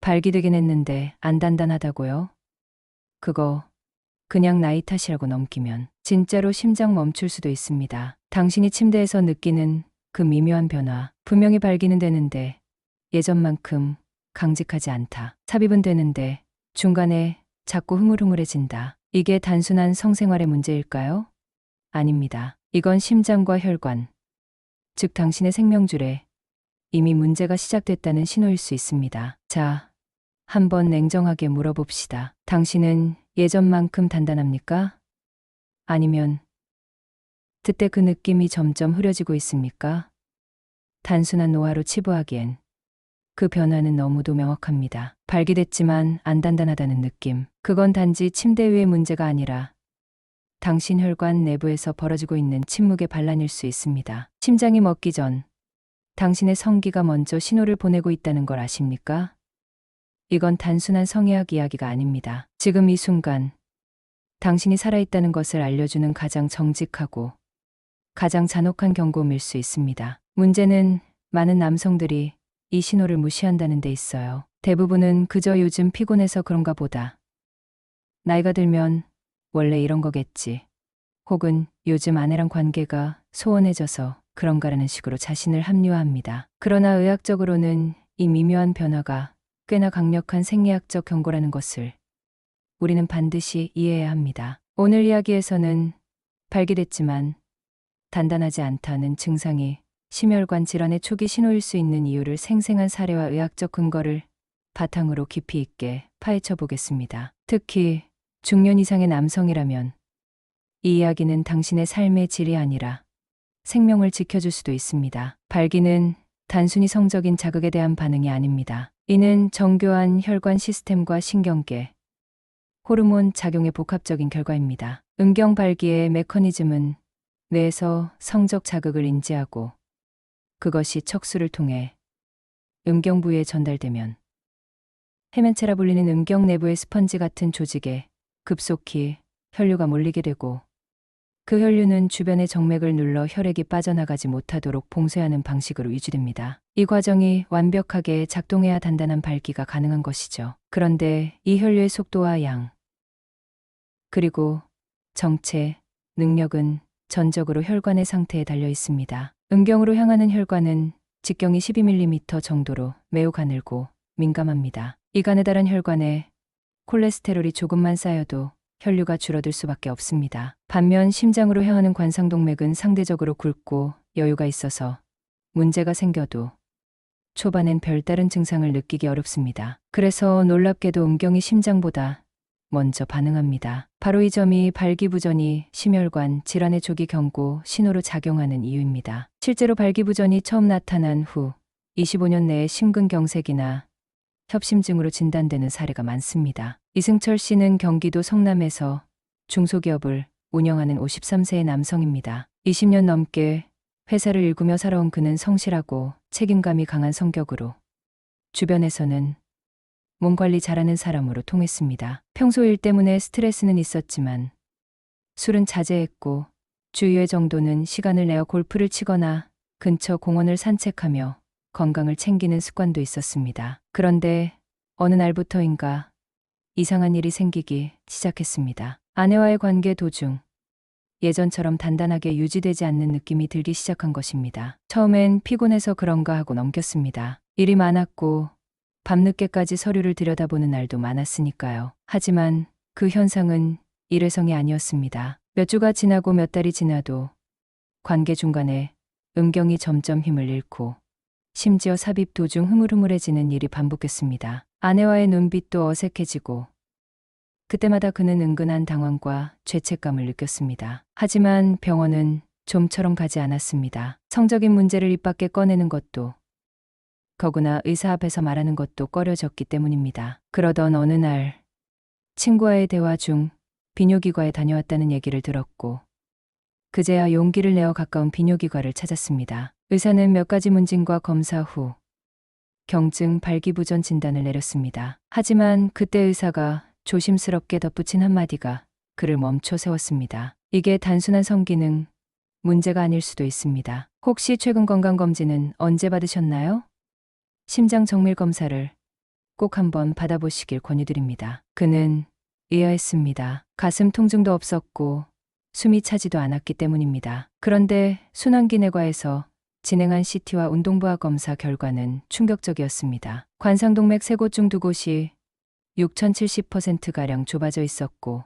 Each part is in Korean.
발기되긴 했는데 안 단단하다고요? 그거 그냥 나이 탓이라고 넘기면 진짜로 심장 멈출 수도 있습니다. 당신이 침대에서 느끼는 그 미묘한 변화, 분명히 발기는 되는데 예전만큼 강직하지 않다. 삽입은 되는데 중간에 자꾸 흐물흐물해진다. 이게 단순한 성생활의 문제일까요? 아닙니다. 이건 심장과 혈관, 즉 당신의 생명줄에 이미 문제가 시작됐다는 신호일 수 있습니다. 자, 한번 냉정하게 물어봅시다. 당신은 예전만큼 단단합니까? 아니면 그때 그 느낌이 점점 흐려지고 있습니까? 단순한 노화로 치부하기엔 그 변화는 너무도 명확합니다. 발기됐지만 안 단단하다는 느낌. 그건 단지 침대 위의 문제가 아니라 당신 혈관 내부에서 벌어지고 있는 침묵의 반란일 수 있습니다. 심장이 멎기 전 당신의 성기가 먼저 신호를 보내고 있다는 걸 아십니까? 이건 단순한 성의학 이야기가 아닙니다. 지금 이 순간 당신이 살아있다는 것을 알려주는 가장 정직하고 가장 잔혹한 경고음일 수 있습니다. 문제는 많은 남성들이 이 신호를 무시한다는 데 있어요. 대부분은 그저 요즘 피곤해서 그런가 보다. 나이가 들면 원래 이런 거겠지. 혹은 요즘 아내랑 관계가 소원해져서 그런가라는 식으로 자신을 합리화합니다. 그러나 의학적으로는 이 미묘한 변화가 꽤나 강력한 생리학적 경고라는 것을 우리는 반드시 이해해야 합니다. 오늘 이야기에서는 발기됐지만 단단하지 않다는 증상이 심혈관 질환의 초기 신호일 수 있는 이유를 생생한 사례와 의학적 근거를 바탕으로 깊이 있게 파헤쳐 보겠습니다. 특히 중년 이상의 남성이라면 이 이야기는 당신의 삶의 질이 아니라 생명을 지켜줄 수도 있습니다. 발기는 단순히 성적인 자극에 대한 반응이 아닙니다. 이는 정교한 혈관 시스템과 신경계, 호르몬 작용의 복합적인 결과입니다. 음경 발기의 메커니즘은 뇌에서 성적 자극을 인지하고 그것이 척수를 통해 음경 부위에 전달되면 해면체라 불리는 음경 내부의 스펀지 같은 조직에 급속히 혈류가 몰리게 되고 그 혈류는 주변의 정맥을 눌러 혈액이 빠져나가지 못하도록 봉쇄하는 방식으로 유지됩니다. 이 과정이 완벽하게 작동해야 단단한 발기가 가능한 것이죠. 그런데 이 혈류의 속도와 양, 그리고 정체, 능력은 전적으로 혈관의 상태에 달려 있습니다. 음경으로 향하는 혈관은 직경이 12mm 정도로 매우 가늘고 민감합니다. 이 가느다란 혈관에 콜레스테롤이 조금만 쌓여도 혈류가 줄어들 수밖에 없습니다. 반면 심장으로 향하는 관상동맥은 상대적으로 굵고 여유가 있어서 문제가 생겨도 초반엔 별다른 증상을 느끼기 어렵습니다. 그래서 놀랍게도 음경이 심장보다 먼저 반응합니다. 바로 이 점이 발기부전이 심혈관 질환의 조기 경고 신호로 작용하는 이유입니다. 실제로 발기부전이 처음 나타난 후 25년 내에 심근경색이나 협심증으로 진단되는 사례가 많습니다. 이승철 씨는 경기도 성남에서 중소기업을 운영하는 53세의 남성입니다. 20년 넘게 회사를 일구며 살아온 그는 성실하고 책임감이 강한 성격으로 주변에서는 몸 관리 잘하는 사람으로 통했습니다. 평소 일 때문에 스트레스는 있었지만 술은 자제했고 주 2회 정도는 시간을 내어 골프를 치거나 근처 공원을 산책하며 건강을 챙기는 습관도 있었습니다. 그런데 어느 날부터인가 이상한 일이 생기기 시작했습니다. 아내와의 관계 도중 예전처럼 단단하게 유지되지 않는 느낌이 들기 시작한 것입니다. 처음엔 피곤해서 그런가 하고 넘겼습니다. 일이 많았고 밤늦게까지 서류를 들여다보는 날도 많았으니까요. 하지만 그 현상은 일회성이 아니었습니다. 몇 주가 지나고 몇 달이 지나도 관계 중간에 음경이 점점 힘을 잃고 심지어 삽입 도중 흐물흐물해지는 일이 반복됐습니다. 아내와의 눈빛도 어색해지고 그때마다 그는 은근한 당황과 죄책감을 느꼈습니다. 하지만 병원은 좀처럼 가지 않았습니다. 성적인 문제를 입 밖에 꺼내는 것도 더구나 의사 앞에서 말하는 것도 꺼려졌기 때문입니다. 그러던 어느 날 친구와의 대화 중 비뇨기과에 다녀왔다는 얘기를 들었고 그제야 용기를 내어 가까운 비뇨기과를 찾았습니다. 의사는 몇 가지 문진과 검사 후 경증 발기부전 진단을 내렸습니다. 하지만 그때 의사가 조심스럽게 덧붙인 한마디가 그를 멈춰 세웠습니다. 이게 단순한 성기능 문제가 아닐 수도 있습니다. 혹시 최근 건강검진은 언제 받으셨나요? 심장 정밀 검사를 꼭 한번 받아보시길 권유드립니다. 그는 의아했습니다. 가슴 통증도 없었고 숨이 차지도 않았기 때문입니다. 그런데 순환기내과에서 진행한 CT와 운동부하 검사 결과는 충격적이었습니다. 관상동맥 세 곳 중 두 곳이 6070%가량 좁아져 있었고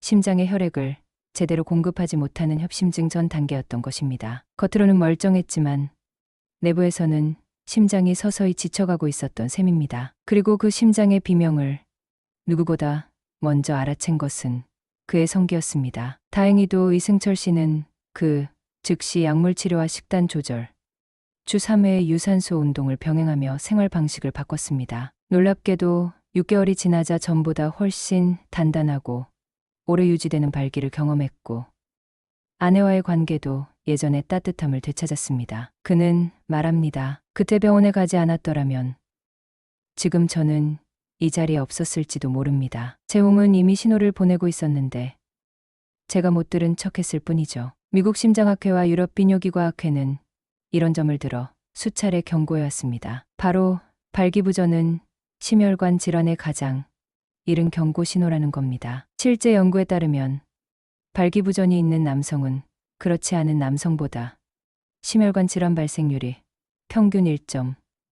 심장에 혈액을 제대로 공급하지 못하는 협심증 전 단계였던 것입니다. 겉으로는 멀쩡했지만 내부에서는 심장이 서서히 지쳐가고 있었던 셈입니다. 그리고 그 심장의 비명을 누구보다 먼저 알아챈 것은 그의 성기였습니다. 다행히도 이승철 씨는 즉시 약물 치료와 식단 조절, 주 3회의 유산소 운동을 병행하며 생활 방식을 바꿨습니다. 놀랍게도 6개월이 지나자 전보다 훨씬 단단하고 오래 유지되는 발기를 경험했고 아내와의 관계도 예전의 따뜻함을 되찾았습니다. 그는 말합니다. 그때 병원에 가지 않았더라면 지금 저는 이 자리에 없었을지도 모릅니다. 재홍은 이미 신호를 보내고 있었는데 제가 못 들은 척했을 뿐이죠. 미국 심장학회와 유럽 비뇨기과학회는 이런 점을 들어 수차례 경고해왔습니다. 바로 발기부전은 심혈관 질환의 가장 이른 경고 신호라는 겁니다. 실제 연구에 따르면 발기부전이 있는 남성은 그렇지 않은 남성보다 심혈관 질환 발생률이 평균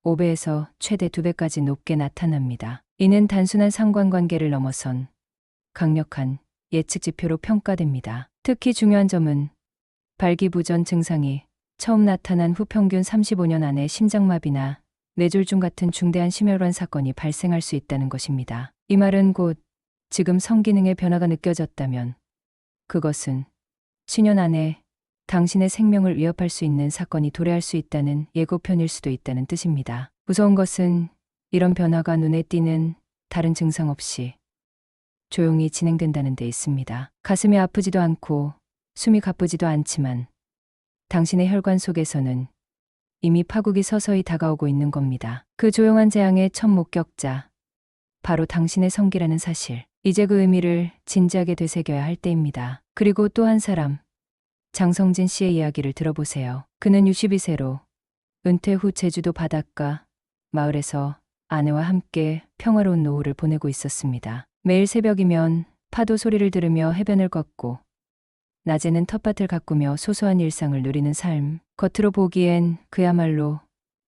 1.5배에서 최대 2배까지 높게 나타납니다. 이는 단순한 상관관계를 넘어선 강력한 예측 지표로 평가됩니다. 특히 중요한 점은 발기부전 증상이 처음 나타난 후 평균 35년 안에 심장마비나 뇌졸중 같은 중대한 심혈관 사건이 발생할 수 있다는 것입니다. 이 말은 곧 지금 성기능의 변화가 느껴졌다면 그것은 수년 안에 당신의 생명을 위협할 수 있는 사건이 도래할 수 있다는 예고편일 수도 있다는 뜻입니다. 무서운 것은 이런 변화가 눈에 띄는 다른 증상 없이 조용히 진행된다는 데 있습니다. 가슴이 아프지도 않고 숨이 가쁘지도 않지만 당신의 혈관 속에서는 이미 파국이 서서히 다가오고 있는 겁니다. 그 조용한 재앙의 첫 목격자, 바로 당신의 성기라는 사실. 이제 그 의미를 진지하게 되새겨야 할 때입니다. 그리고 또 한 사람, 장성진 씨의 이야기를 들어보세요. 그는 62세로 은퇴 후 제주도 바닷가 마을에서 아내와 함께 평화로운 노후를 보내고 있었습니다. 매일 새벽이면 파도 소리를 들으며 해변을 걷고 낮에는 텃밭을 가꾸며 소소한 일상을 누리는 삶. 겉으로 보기엔 그야말로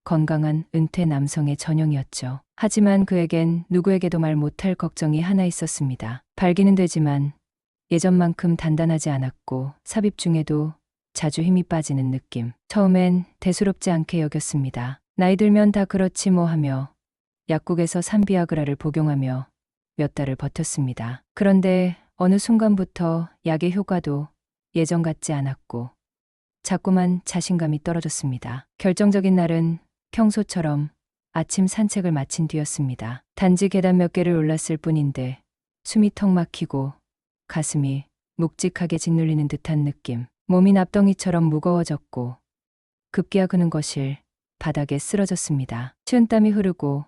건강한 은퇴 남성의 전형이었죠. 하지만 그에겐 누구에게도 말 못할 걱정이 하나 있었습니다. 발기는 되지만 예전만큼 단단하지 않았고 삽입 중에도 자주 힘이 빠지는 느낌. 처음엔 대수롭지 않게 여겼습니다. 나이 들면 다 그렇지 뭐 하며 약국에서 산비아그라를 복용하며 몇 달을 버텼습니다. 그런데 어느 순간부터 약의 효과도 예전 같지 않았고 자꾸만 자신감이 떨어졌습니다. 결정적인 날은 평소처럼 아침 산책을 마친 뒤였습니다. 단지 계단 몇 개를 올랐을 뿐인데 숨이 턱 막히고 가슴이 묵직하게 짓눌리는 듯한 느낌. 몸이 납덩이처럼 무거워졌고 급기야 그는 거실 바닥에 쓰러졌습니다. 추운땀이 흐르고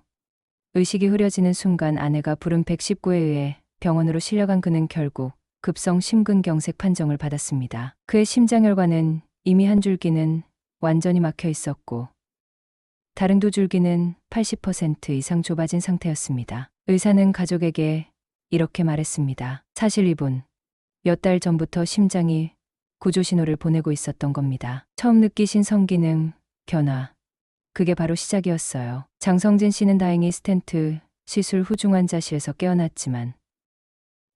의식이 흐려지는 순간 아내가 부른 119에 의해 병원으로 실려간 그는 결국 급성 심근경색 판정을 받았습니다. 그의 심장혈관은 이미 한 줄기는 완전히 막혀 있었고 다른 두 줄기는 80% 이상 좁아진 상태였습니다. 의사는 가족에게 이렇게 말했습니다. 사실 이분 몇 달 전부터 심장이 구조 신호를 보내고 있었던 겁니다. 처음 느끼신 성기능 변화, 그게 바로 시작이었어요. 장성진 씨는 다행히 스텐트 시술 후 중환자실에서 깨어났지만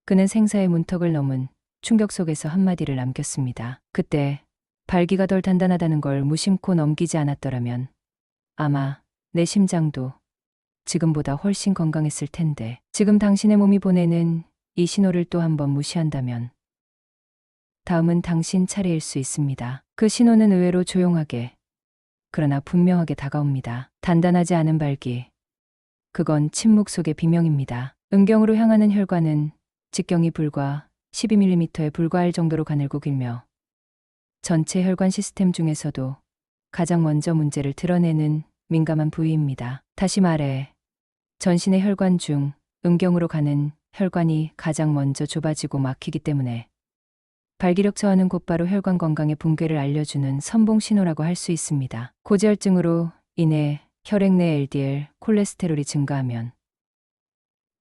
그는 생사의 문턱을 넘은 충격 속에서 한마디를 남겼습니다. 그때 발기가 덜 단단하다는 걸 무심코 넘기지 않았더라면 아마 내 심장도 지금보다 훨씬 건강했을 텐데. 지금 당신의 몸이 보내는 이 신호를 또 한번 무시한다면 다음은 당신 차례일 수 있습니다. 그 신호는 의외로 조용하게 그러나 분명하게 다가옵니다. 단단하지 않은 발기. 그건 침묵 속의 비명입니다. 음경으로 향하는 혈관은 직경이 불과 12mm에 불과할 정도로 가늘고 길며 전체 혈관 시스템 중에서도 가장 먼저 문제를 드러내는 민감한 부위입니다. 다시 말해 전신의 혈관 중 음경으로 가는 혈관이 가장 먼저 좁아지고 막히기 때문에 발기력 저하는 곧바로 혈관 건강의 붕괴를 알려주는 선봉 신호라고 할 수 있습니다. 고지혈증으로 인해 혈액 내 LDL 콜레스테롤이 증가하면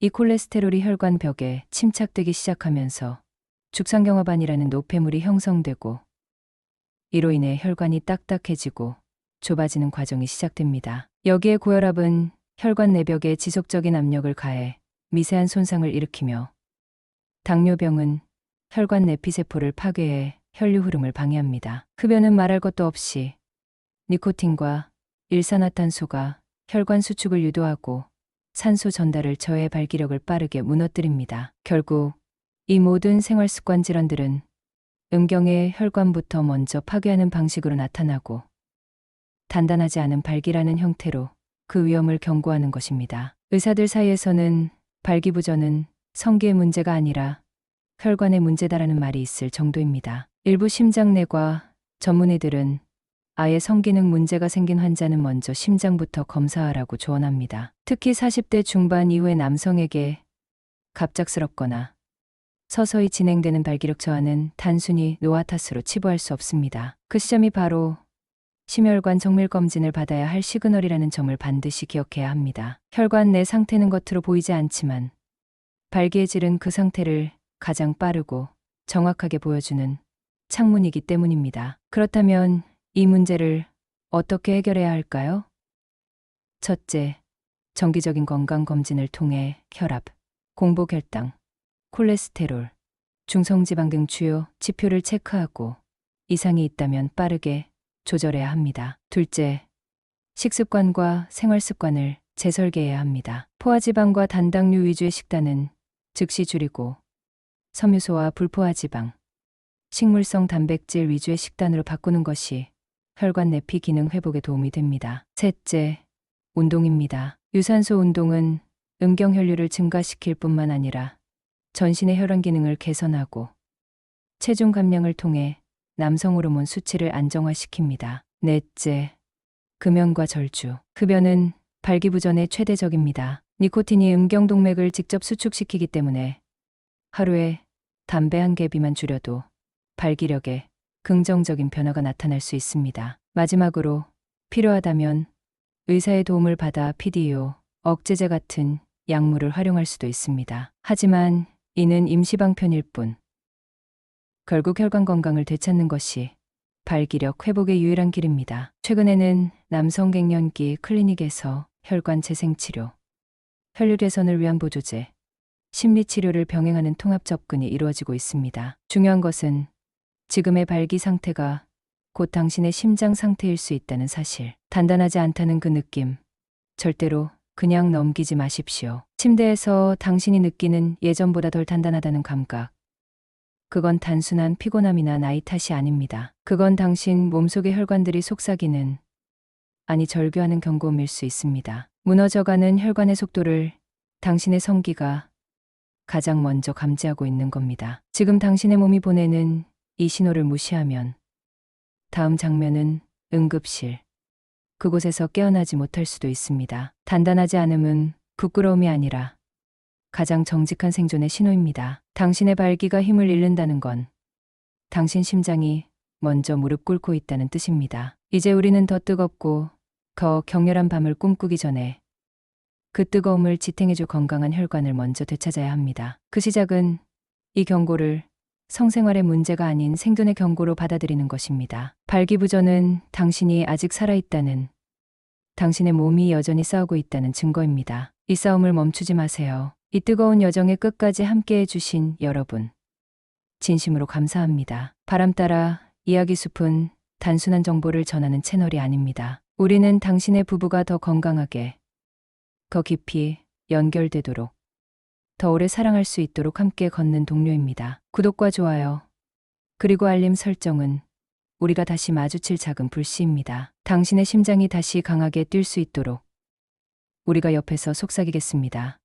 이 콜레스테롤이 혈관 벽에 침착되기 시작하면서 죽상경화반이라는 노폐물이 형성되고 이로 인해 혈관이 딱딱해지고 좁아지는 과정이 시작됩니다. 여기에 고혈압은 혈관 내벽에 지속적인 압력을 가해 미세한 손상을 일으키며 당뇨병은 혈관 내피세포를 파괴해 혈류 흐름을 방해합니다. 흡연은 말할 것도 없이 니코틴과 일산화탄소가 혈관 수축을 유도하고 산소 전달을 저해 발기력을 빠르게 무너뜨립니다. 결국 이 모든 생활습관 질환들은 음경의 혈관부터 먼저 파괴하는 방식으로 나타나고 단단하지 않은 발기라는 형태로 그 위험을 경고하는 것입니다. 의사들 사이에서는 발기부전은 성기의 문제가 아니라 혈관의 문제다라는 말이 있을 정도입니다. 일부 심장내과 전문의들은 아예 성기능 문제가 생긴 환자는 먼저 심장부터 검사하라고 조언합니다. 특히 40대 중반 이후의 남성에게 갑작스럽거나 서서히 진행되는 발기력 저하는 단순히 노화 탓으로 치부할 수 없습니다. 그 시점이 바로 심혈관 정밀 검진을 받아야 할 시그널이라는 점을 반드시 기억해야 합니다. 혈관 내 상태는 겉으로 보이지 않지만 발기의 질은 그 상태를 가장 빠르고 정확하게 보여주는 창문이기 때문입니다. 그렇다면 이 문제를 어떻게 해결해야 할까요? 첫째, 정기적인 건강검진을 통해 혈압, 공복혈당, 콜레스테롤, 중성지방 등 주요 지표를 체크하고 이상이 있다면 빠르게 조절해야 합니다. 둘째, 식습관과 생활습관을 재설계해야 합니다. 포화지방과 단당류 위주의 식단은 즉시 줄이고 섬유소와 불포화지방, 식물성 단백질 위주의 식단으로 바꾸는 것이 혈관 내피 기능 회복에 도움이 됩니다. 셋째, 운동입니다. 유산소 운동은 음경혈류를 증가시킬 뿐만 아니라 전신의 혈관 기능을 개선하고 체중 감량을 통해 남성 호르몬 수치를 안정화시킵니다. 넷째, 금연과 절주. 흡연은 발기부전의 최대적입니다. 니코틴이 음경동맥을 직접 수축시키기 때문에 하루에 담배 한 개 비만 줄여도 발기력에 긍정적인 변화가 나타날 수 있습니다. 마지막으로 필요하다면 의사의 도움을 받아 PDO, 억제제 같은 약물을 활용할 수도 있습니다. 하지만 이는 임시방편일 뿐. 결국 혈관 건강을 되찾는 것이 발기력 회복의 유일한 길입니다. 최근에는 남성 갱년기 클리닉에서 혈관 재생치료, 혈류 개선을 위한 보조제, 심리치료를 병행하는 통합 접근이 이루어지고 있습니다. 중요한 것은 지금의 발기 상태가 곧 당신의 심장 상태일 수 있다는 사실. 단단하지 않다는 그 느낌, 절대로 그냥 넘기지 마십시오. 침대에서 당신이 느끼는 예전보다 덜 단단하다는 감각. 그건 단순한 피곤함이나 나이 탓이 아닙니다. 그건 당신 몸속의 혈관들이 속삭이는, 아니 절규하는 경고음일 수 있습니다. 무너져가는 혈관의 속도를 당신의 성기가 가장 먼저 감지하고 있는 겁니다. 지금 당신의 몸이 보내는 이 신호를 무시하면 다음 장면은 응급실. 그곳에서 깨어나지 못할 수도 있습니다. 단단하지 않음은 부끄러움이 아니라 가장 정직한 생존의 신호입니다. 당신의 발기가 힘을 잃는다는 건 당신 심장이 먼저 무릎 꿇고 있다는 뜻입니다. 이제 우리는 더 뜨겁고 더 격렬한 밤을 꿈꾸기 전에 그 뜨거움을 지탱해줄 건강한 혈관을 먼저 되찾아야 합니다. 그 시작은 이 경고를 성생활의 문제가 아닌 생존의 경고로 받아들이는 것입니다. 발기부전은 당신이 아직 살아있다는, 당신의 몸이 여전히 싸우고 있다는 증거입니다. 이 싸움을 멈추지 마세요. 이 뜨거운 여정의 끝까지 함께해 주신 여러분, 진심으로 감사합니다. 바람 따라 이야기 숲은 단순한 정보를 전하는 채널이 아닙니다. 우리는 당신의 부부가 더 건강하게, 더 깊이 연결되도록, 더 오래 사랑할 수 있도록 함께 걷는 동료입니다. 구독과 좋아요, 그리고 알림 설정은 우리가 다시 마주칠 작은 불씨입니다. 당신의 심장이 다시 강하게 뛸 수 있도록 우리가 옆에서 속삭이겠습니다.